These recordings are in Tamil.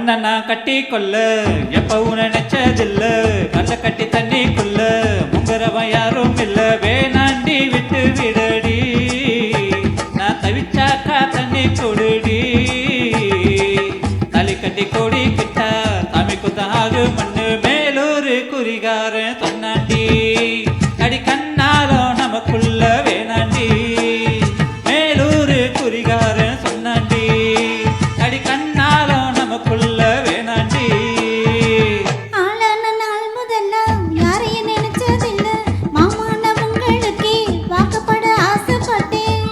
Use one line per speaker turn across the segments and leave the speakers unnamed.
உன்னை நான் கட்டி கொல்ல எப்பவும் நினைச்சதில்ல கல்ல கட்டி தண்ணி கொல்ல முங்குறவன் யாரும் இல்ல வேணாண்டி விட்டு விடடி நான் தவிச்சாக்கா தண்ணி கொடுடி தலி கட்டி கோடி கிட்ட சாமி குத்தாக மண்ணு மேலூரு குறிகாரன் சொன்னாண்டி அடி கண்ணாலும் நமக்குள்ள வேணாண்டி மேலூரு குறிகாரன் சொன்னாண்டி அடி கண்ணாலும் நமக்குள்ள வேணாண்டி
ஆளான நாள் முதல்ல யாரையும் நினைச்சதில்ல மாமான உங்களுக்கு வாக்கப்பட ஆசைப்பட்டேன்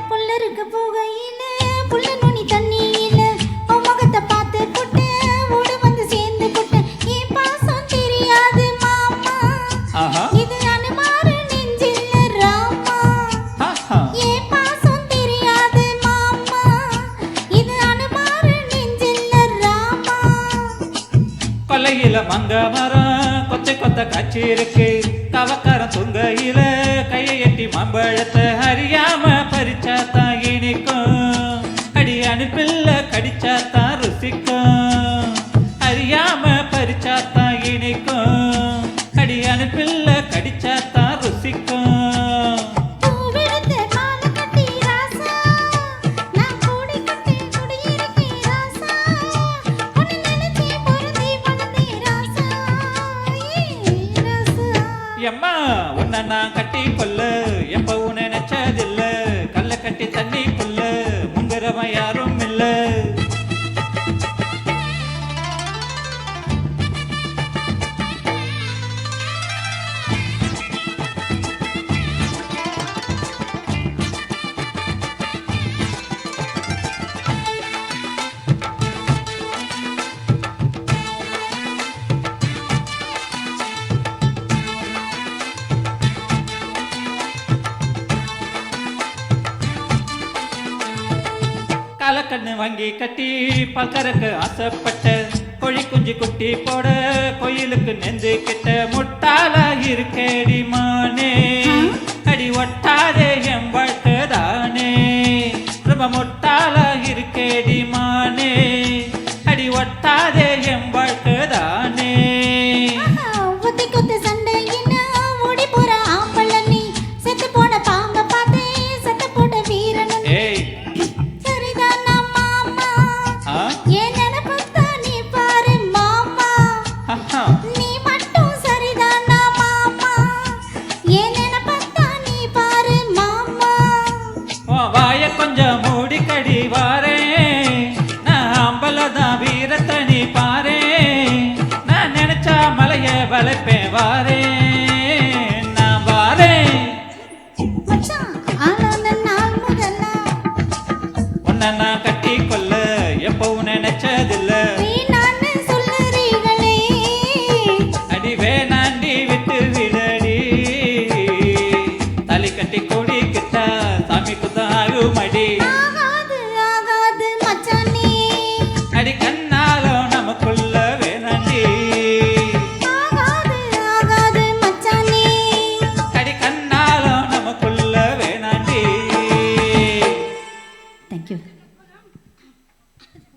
புல்லருக்கு போகையில புல்ல நுனி தண்ணியில உன் முகத்தை பார்த்து புட்டு ஓடு வந்து சேர்ந்து புட்டு என் பாசம் தெரியாது மாமா
ஆஹா
இது அனுமாரு நெஞ்சில்ல ராமா
ஆஹா
என் பாசம் தெரியாது மாமா இது அனுமாரு நெஞ்சில்ல ராமா
கொல்லையில மங்க மரம் கொத்த கொத்த காட்சி இருக்கு கவக்காரம் தொங்கையில கையை எட்டி மாம்பழத்தை அறியாம பறிச்சாத்தான் இனிக்கும் அடி அனுப்பில்ல கடிச்சாத்தான் ருசிக்கும் அறியாம பறிச்சாத்தான் இனிக்கும் அடி அனுப்பில்ல கடிச்சாத்தான் ருசிக்கும்
பூவிருந்த மாலை கட்டி ராசா நான் கூடி கட்டி குடியிருக்கேன் ராசா உன்னை நினைச்சே பொருந்தி வளர்ந்தேன் ராசா ராசா
எம்மா உன்னை நான் கட்டி கொல்ல எப்பவும் நினைச்சதில்ல கல்ல கட்டி தண்ணி கொல்ல முங்குறவன் யாரும் இல்ல காலக்கண்ணு வாங்கி கட்டி பல்கறக்கு ஆசைப்பட்ட கோழி குஞ்சு குட்டி போட கோயிலுக்கு நெந்து கிட்ட முட்டாளா இருக்கேடி மானே அடி ஒட்டாதே என் வாழ்க்கை தானே ரொம்ப முட்டாளா இருக்கேடி மானே அடி ஒட்டாதே என் வாழ்க்கை தானே
ஒத்தி கொத்து சண்டையினா ஓடி போற ஆம்பள நீ செத்து போன பாம்ப பார்த்தே செத்து போட்ட வீரன்
ஏய்
சரிதானா மாமா
ஆ
என் நினைப்பத்தான் நீ பாரு மாமா
ஆஹா
நீ மட்டும் சரிதானா மாமா என் நினைப்பத்தான் நீ பாரு மாமா
உன் வாய கொஞ்சம் மூடி கடி வாரேன் நான் அம்பலதான் வீரத்தை நீ பாரேன் நான் நினைச்சா மலைய வளைப்பேன் வாரேன் நான் வாரேன்
மச்சான் ஆளான நாள் முதல்ல
உன்னை நான் கட்டி கொல்ல எப்பவும் நினைச்சதில்ல
வீணான்னு சொல்லுறீங்களே
அடி வேணாண்டி விட்டு விடடி தலி கட்டி கொடி கிட்ட சாமி குத்தாகும் அடி
ஆகாது ஆகாது மச்சானே
அடி கண்ணாலும் நமக்குள்ள வேணாண்டி
ஆகாது ஆகாது மச்சானே
அடி கண்ணாலும் நமக்குள்ள வேணாண்டி
தேங்க்யூ